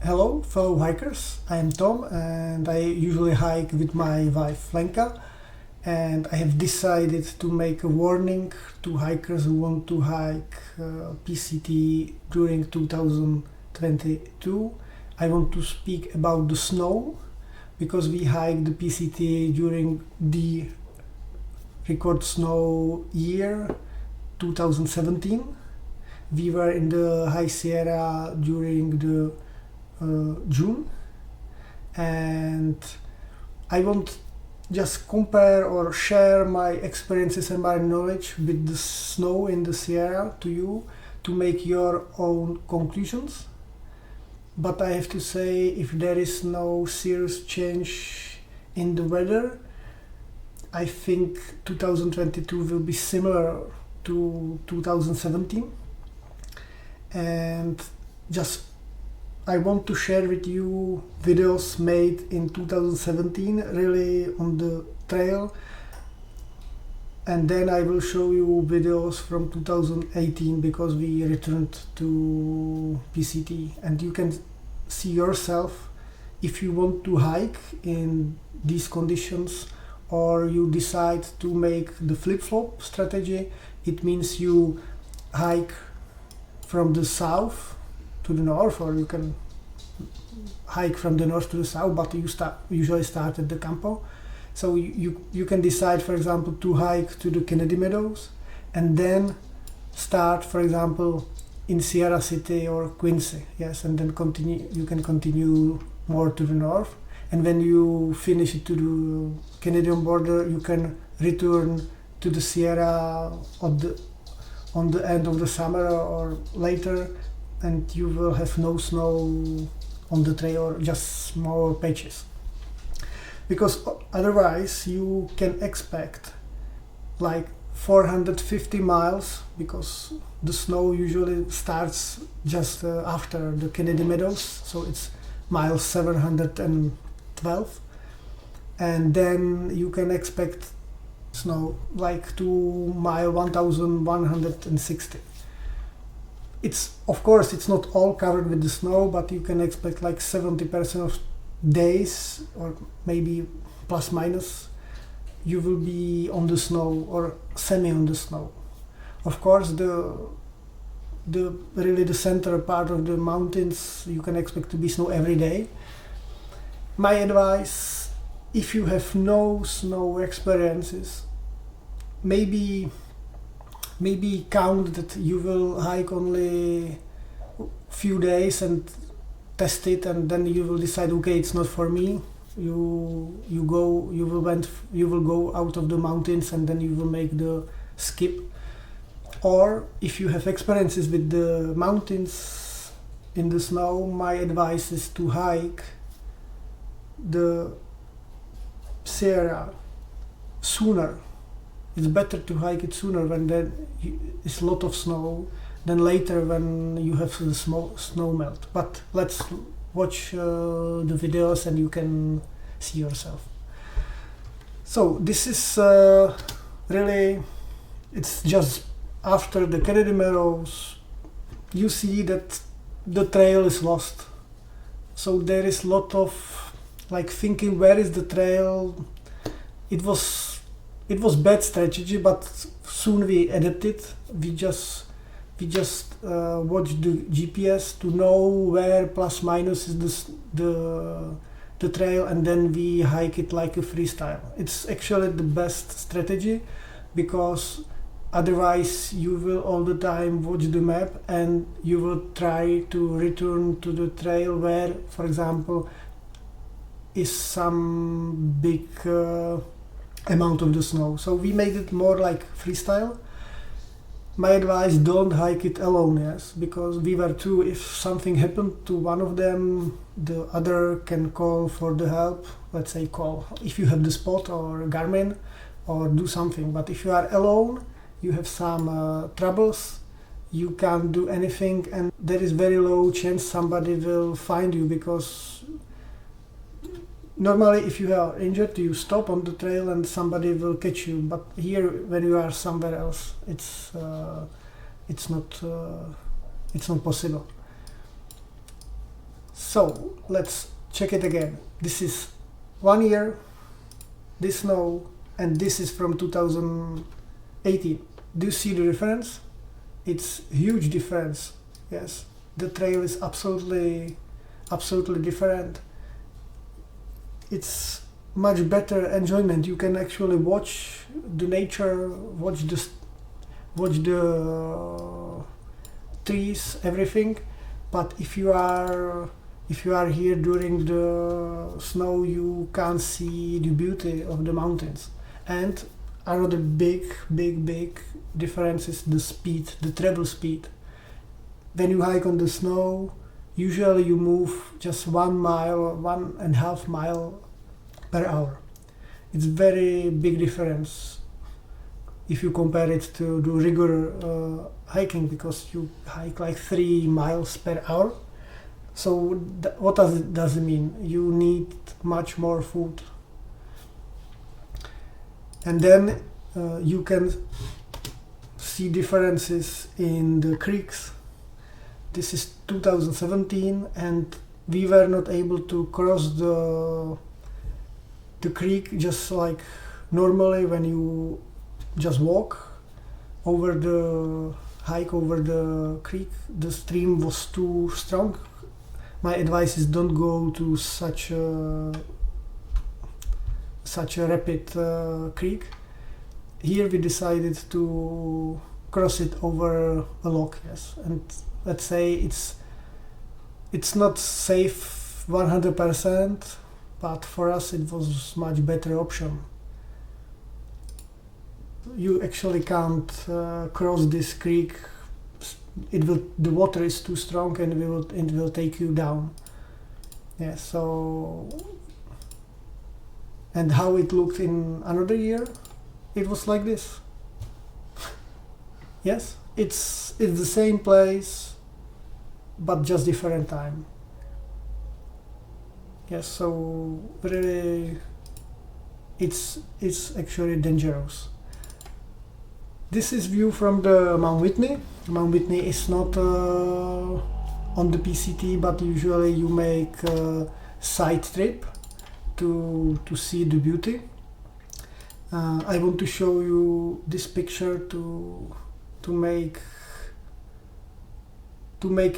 Hello fellow hikers, I am Tom and I usually hike with my wife Lenka, and I have decided to make a warning to hikers who want to hike PCT during 2022. I want to speak about the snow because we hiked the PCT during the record snow year 2017. We were in the High Sierra during the June, and I won't just compare or share my experiences and my knowledge with the snow in the Sierra to you to make your own conclusions. But I have to say, if there is no serious change in the weather, I think 2022 will be similar to 2017. And just I want to share with you videos made in 2017, really on the trail, and then I will show you videos from 2018 because we returned to PCT, and you can see yourself if you want to hike in these conditions or you decide to make the flip-flop strategy. It means you hike from the south to the north, or you can hike from the north to the south, but you usually start at the Campo. So you can decide, for example, to hike to the Kennedy Meadows and then start, for example, in Sierra City or Quincy, yes, and then continue. You can continue more to the north, and when you finish it to the Canadian border, you can return to the Sierra on the end of the summer or later, and you will have no snow on the trail or just small patches. Because otherwise you can expect like 450 miles, because the snow usually starts just after the Kennedy Meadows, so it's mile 712, and then you can expect snow like to mile 1160. It's, of course, it's not all covered with the snow, but you can expect like 70% of days, or maybe plus minus, you will be on the snow or semi on the snow. Of course, the really the center part of the mountains, you can expect to be snow every day. My advice, if you have no snow experiences, maybe count that you will hike only few days and test it, and then you will decide, okay, it's not for me. You will go out of the mountains and then you will make the skip. Or if you have experiences with the mountains in the snow, my advice is to hike the Sierra sooner. It's better to hike it sooner when there is a lot of snow than later when you have the snow melt. But let's watch the videos and you can see yourself. So this is really, it's just after the Kennedy Meadows. You see that the trail is lost. So there is a lot of like thinking, where is the trail? It was bad strategy, but soon we adapted. We just watched the GPS to know where plus minus is the trail, and then we hike it like a freestyle. It's actually the best strategy, because otherwise you will all the time watch the map and you will try to return to the trail where, for example, is some big amount of the snow. So we made it more like freestyle. My advice, don't hike it alone, yes, because we were two. If something happened to one of them, the other can call for the help. Let's say call if you have the Spot or Garmin, or do something. But if you are alone, you have some troubles, you can't do anything, and there is very low chance somebody will find you, because normally if you are injured you stop on the trail and somebody will catch you, but here when you are somewhere else, it's not possible. So let's check it again. This is 1 year, this snow, and this is from 2018. Do you see the difference? It's huge difference. Yes, the trail is absolutely different. It's much better enjoyment. You can actually watch the nature, watch the trees, everything. But if you are here during the snow, you can't see the beauty of the mountains. And another big difference is the speed, the travel speed. When you hike on the snow, usually you move just 1 mile, 1.5 mile per hour. It's very big difference if you compare it to the regular hiking, because you hike like 3 miles per hour. So what does it mean? You need much more food. And then you can see differences in the creeks. This is 2017 and we were not able to cross the creek just like normally when you just walk over the hike over the creek. The stream was too strong. My advice is don't go to such a rapid creek. Here we decided to cross it over a log, yes, and let's say it's not safe 100%, but for us it was much better option. You actually can't cross this creek. The water is too strong and it will take you down. Yeah, so, and how it looked in another year, it was like this. Yes, it's the same place, but just different time. Yes, so really, it's actually dangerous. This is view from the Mount Whitney. Mount Whitney is not on the PCT, but usually you make a side trip to see the beauty. I want to show you this picture to make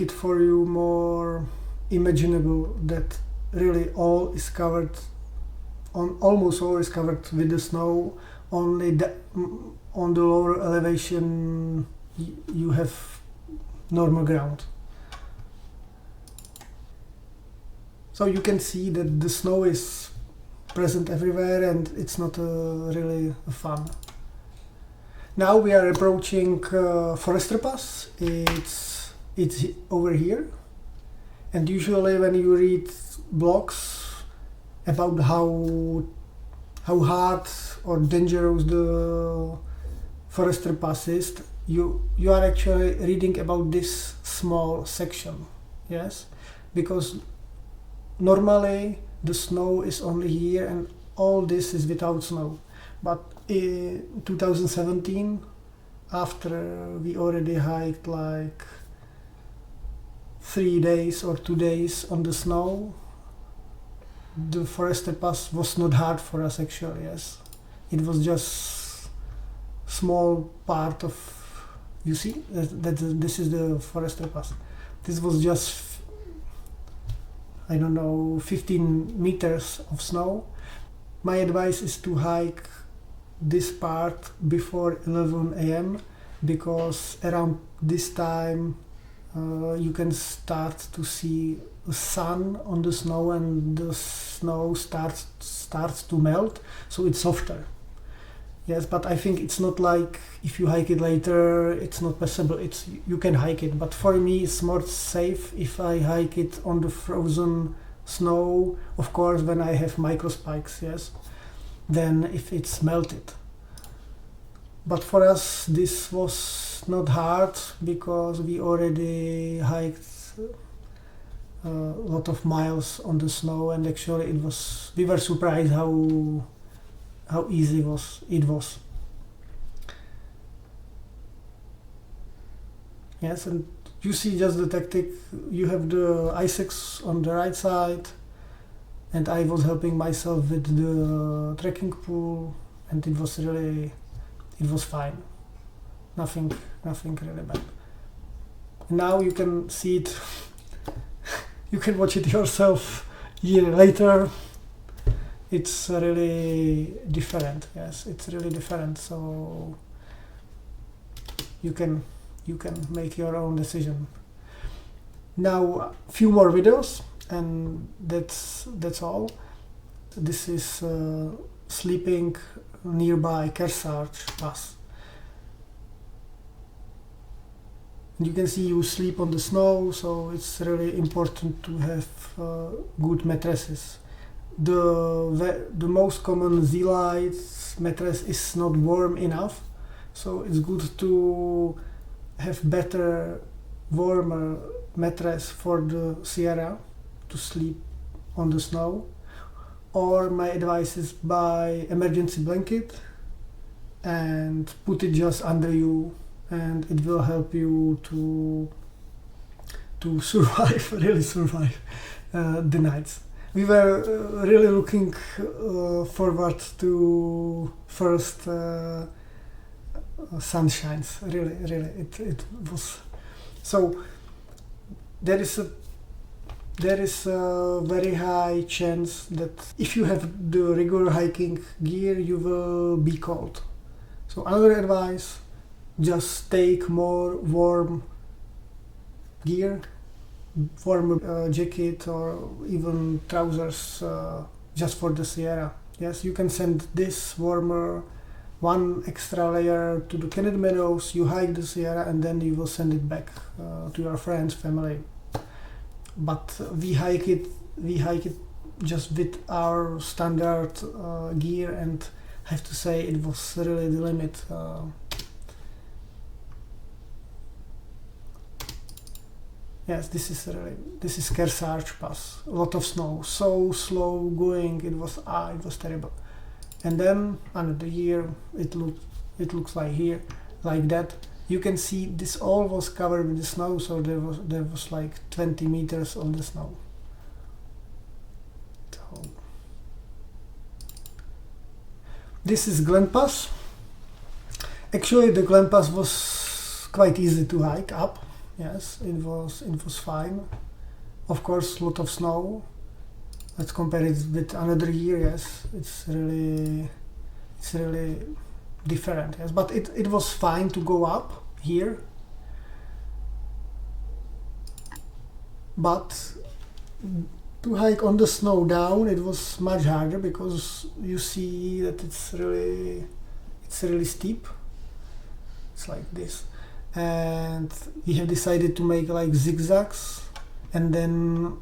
it for you more imaginable, that really all is covered, almost all is covered with the snow. Only on the lower elevation you have normal ground. So you can see that the snow is present everywhere and it's not really fun. Now we are approaching Forester Pass. It's over here, and usually when you read blogs about how hard or dangerous the Forester Pass is, you are actually reading about this small section, yes, because normally the snow is only here and all this is without snow. But in 2017, after we already hiked like 3 days or 2 days on the snow, the Forester Pass was not hard for us actually, yes. It was just small part of, you see, this is the Forester Pass. This was just, I don't know, 15 meters of snow. My advice is to hike this part before 11 a.m. because around this time you can start to see the sun on the snow and the snow starts to melt, so it's softer. Yes, but I think it's not like if you hike it later, it's not possible. You can hike it, but for me it's more safe if I hike it on the frozen snow, of course when I have micro spikes, yes, than if it's melted. But for us this was not hard because we already hiked a lot of miles on the snow, and actually we were surprised how easy it was. Yes, and You see just the tactic. You have the Isaacs on the right side, and I was helping myself with the trekking pole, and it was fine. Nothing really bad. Now you can see it. You can watch it yourself a year later. It's really different. Yes, it's really different. So you can make your own decision. Now a few more videos, and that's all. This is sleeping nearby Kearsarge Pass. You can see you sleep on the snow, so it's really important to have good mattresses. The most common Z-Lite mattress is not warm enough, so it's good to have better, warmer mattress for the Sierra to sleep on the snow. Or my advice is buy emergency blanket and put it just under you, and it will help you to survive, really survive the nights. We were really looking forward to first sunshines. Really, it was. So there is a very high chance that if you have the regular hiking gear, you will be cold. So another advice: just take more warm gear, warm jacket or even trousers just for the Sierra. Yes, you can send this warmer one extra layer to the Canadian Meadows, you hike the Sierra, and then you will send it back to your friends, family. But we hike it just with our standard gear, and I have to say it was really the limit. Yes, this is Kearsarge Pass. A lot of snow, so slow going. It was terrible. And then another year, it looks like here, like that. You can see this all was covered with the snow, so there was like 20 meters of the snow. So this is Glen Pass. Actually, the Glen Pass was quite easy to hike up. Yes, it was fine. Of course, a lot of snow. Let's compare it with another year. Yes, it's really different. Yes, but it was fine to go up here. But to hike on the snow down, it was much harder because you see that it's really steep. It's like this. And we have decided to make like zigzags, and then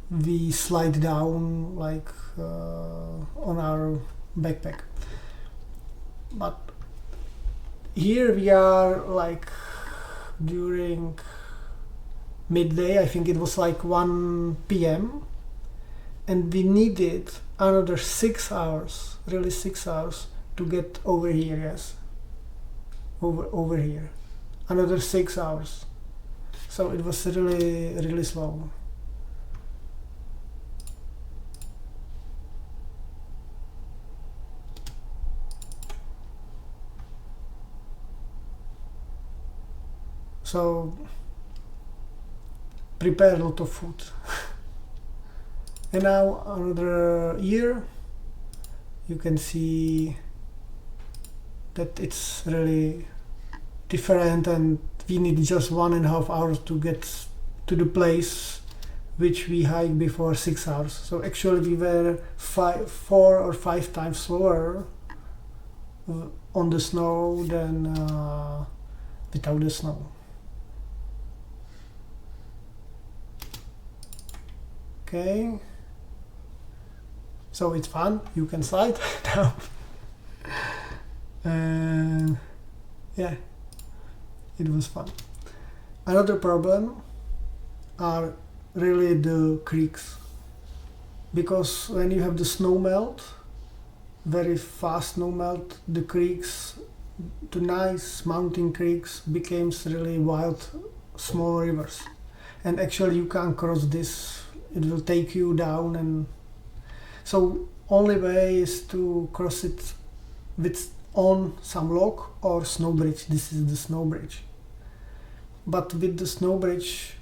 we slide down like on our backpack. But here we are like during midday, I think it was like 1 p.m. and we needed another 6 hours, really 6 hours to get over here. Yes, over here. Another 6 hours, so it was really slow. So prepare a lot of food. And now another year, you can see that it's really different, and we need just 1.5 hours to get to the place which we hiked before 6 hours. So actually we were 4 or 5 times slower on the snow than without the snow. Okay, so it's fun, you can slide down. Yeah, it was fun. Another problem are really the creeks, because when you have the snow melt, very fast snow melt, the creeks, the nice mountain creeks becomes really wild small rivers. And actually you can't cross this, it will take you down, and so only way is to cross it with on some log or snow bridge. This is the snow bridge. But with the snow bridge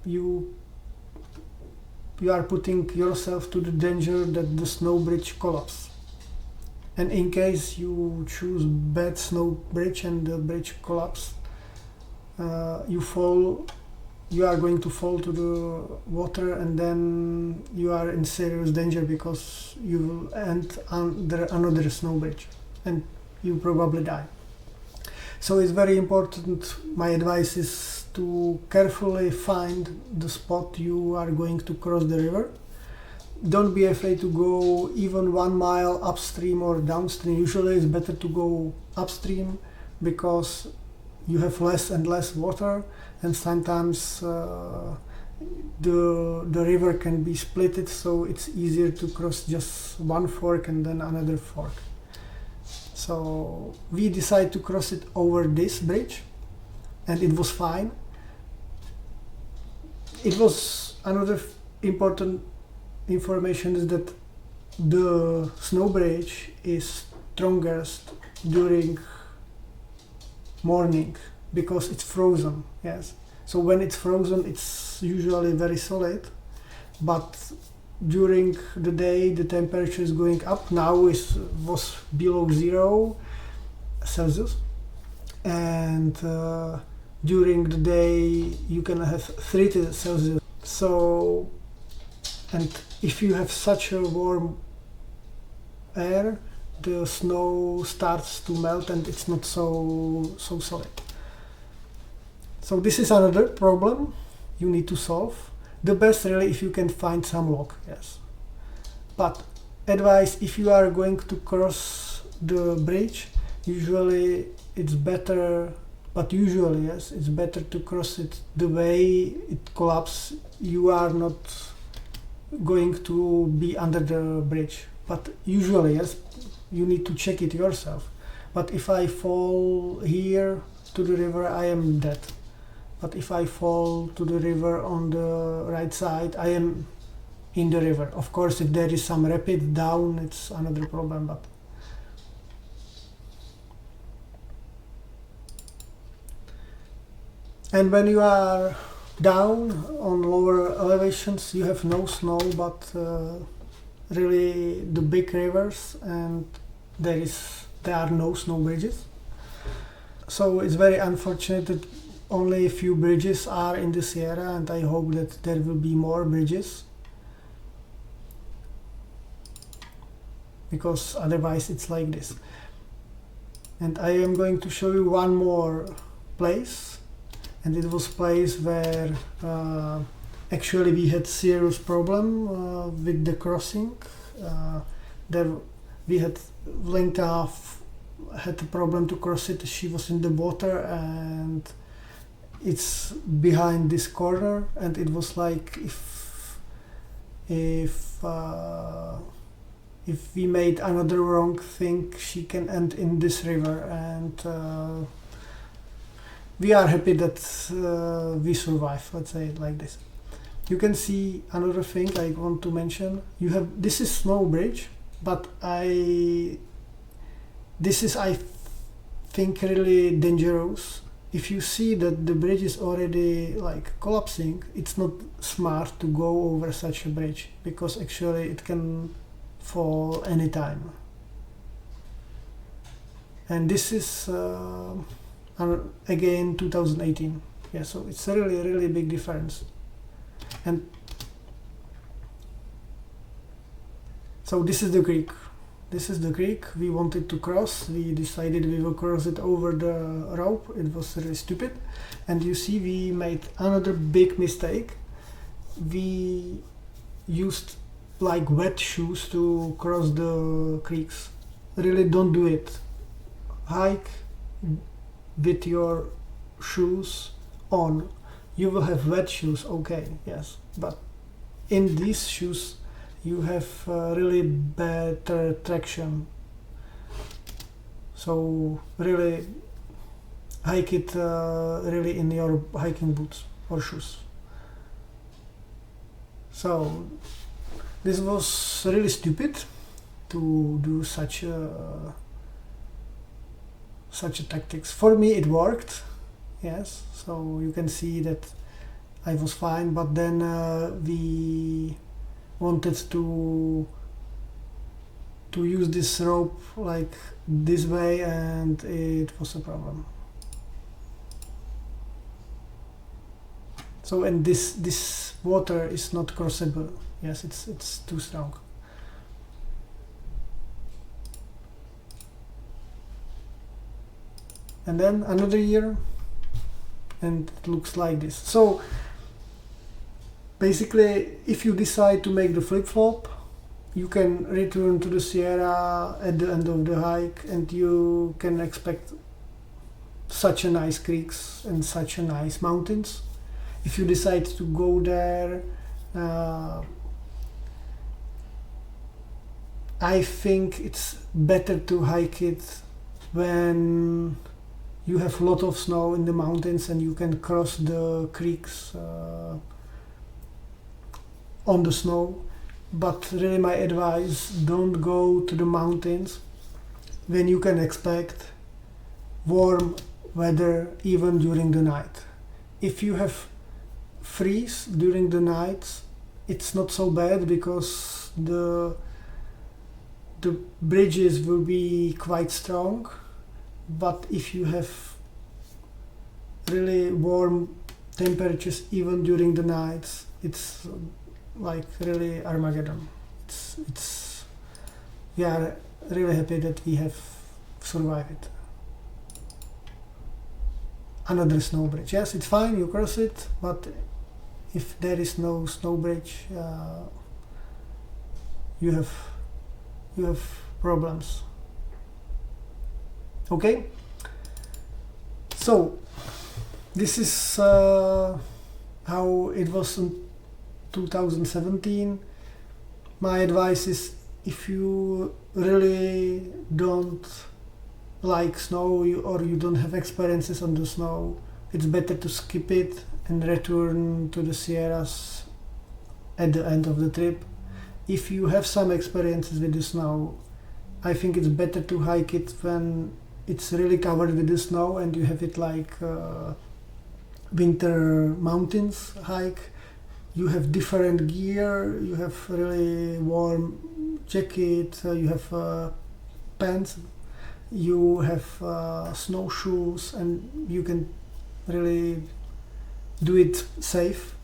you are putting yourself to the danger that the snow bridge collapses. And in case you choose bad snow bridge and the bridge collapses, you are going to fall to the water, and then you are in serious danger because you will end under another snow bridge and you probably die. So it's very important, my advice is to carefully find the spot you are going to cross the river. Don't be afraid to go even 1 mile upstream or downstream. Usually it's better to go upstream because you have less and less water, and sometimes the river can be splitted, so it's easier to cross just one fork and then another fork. So we decided to cross it over this bridge, and it was fine. It was another important information is that the snow bridge is strongest during morning because it's frozen. Yes, so when it's frozen it's usually very solid, but during the day the temperature is going up. Now it was below 0 Celsius, and during the day you can have 30 Celsius. So, and if you have such a warm air, the snow starts to melt and it's not so solid. So this is another problem you need to solve. The best really if you can find some log, yes. But advice, if you are going to cross the bridge, usually it's better, yes, it's better to cross it the way it collapses. You are not going to be under the bridge, but usually, yes, you need to check it yourself. But if I fall here to the river, I am dead. But if I fall to the river on the right side, I am in the river. Of course, if there is some rapid down, it's another problem. But and when you are down on lower elevations, you have no snow, but really the big rivers, and there are no snow bridges. So it's very unfortunate that only a few bridges are in the Sierra, and I hope that there will be more bridges, because otherwise it's like this. And I am going to show you one more place, and it was a place where actually we had serious problem with the crossing. There we had Lenka had a problem to cross it. She was in the water and it's behind this corner, and it was like if we made another wrong thing, she can end in this river, and we are happy that we survived, let's say it like this. You can see another thing I want to mention. This is snow bridge, but this is, I think, really dangerous. If you see that the bridge is already like collapsing, it's not smart to go over such a bridge, because actually it can fall anytime. And this is again 2018. Yeah, so it's a really big difference. And so this is the creek. This is the creek we wanted to cross. We decided we will cross it over the rope. It was really stupid. And you see, we made another big mistake. We used like wet shoes to cross the creeks. Really don't do it. Hike with your shoes on. You will have wet shoes, okay, yes, but in these shoes you have really better traction. So really hike it really in your hiking boots or shoes. So this was really stupid to do such a tactics. For me it worked, yes, so you can see that I was fine, but then we wanted to use this rope like this way, and it was a problem. So, and this water is not crossable. Yes, it's too strong. And then another year, and it looks like this. So basically, if you decide to make the flip-flop, you can return to the Sierra at the end of the hike, and you can expect such a nice creeks and such a nice mountains. If you decide to go there, I think it's better to hike it when you have a lot of snow in the mountains and you can cross the creeks on the snow. But really my advice, don't go to the mountains when you can expect warm weather even during the night. If you have freeze during the night, it's not so bad because the bridges will be quite strong. But if you have really warm temperatures even during the nights, it's like really Armageddon. It's we are really happy that we have survived it. Another snow bridge. Yes, it's fine, you cross it, but if there is no snow bridge, you have problems. Okay, so this is how it was in 2017. My advice is, if you really don't like snow or you don't have experiences on the snow, it's better to skip it and return to the Sierras at the end of the trip. If you have some experiences with the snow, I think it's better to hike it when it's really covered with the snow and you have it like winter mountains hike. You have different gear, you have really warm jacket, you have pants, you have snowshoes, and you can really do it safe.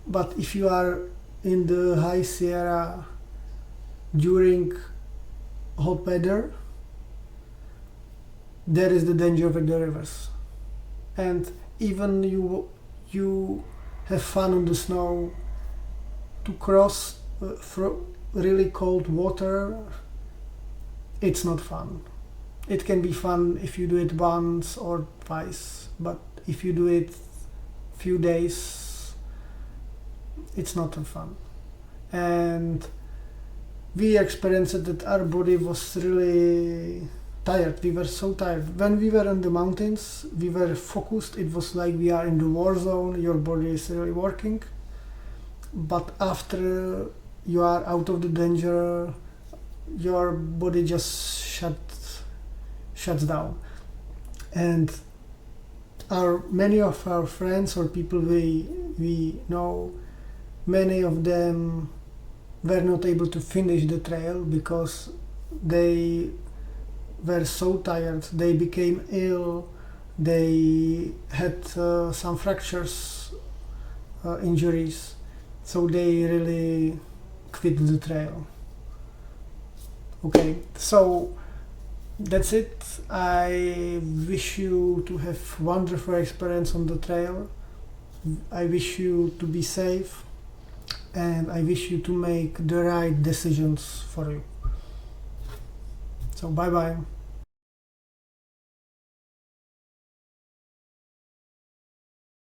But if you are in the high Sierra during hot weather, there is the danger with the rivers, and even you have fun on the snow, to cross through really cold water, it's not fun. It can be fun if you do it once or twice, but if you do it few days, it's not fun. And we experienced that our body was really tired. We were so tired. When we were in the mountains, we were focused. It was like we are in the war zone. Your body is really working. But after you are out of the danger, your body just shuts down. And many of our friends or people we know, many of them were not able to finish the trail because they were so tired. They became ill, they had some fractures, injuries, so they really quit the trail. Okay, so that's it. I wish you to have wonderful experience on the trail. I wish you to be safe, and I wish you to make the right decisions for you. So bye bye.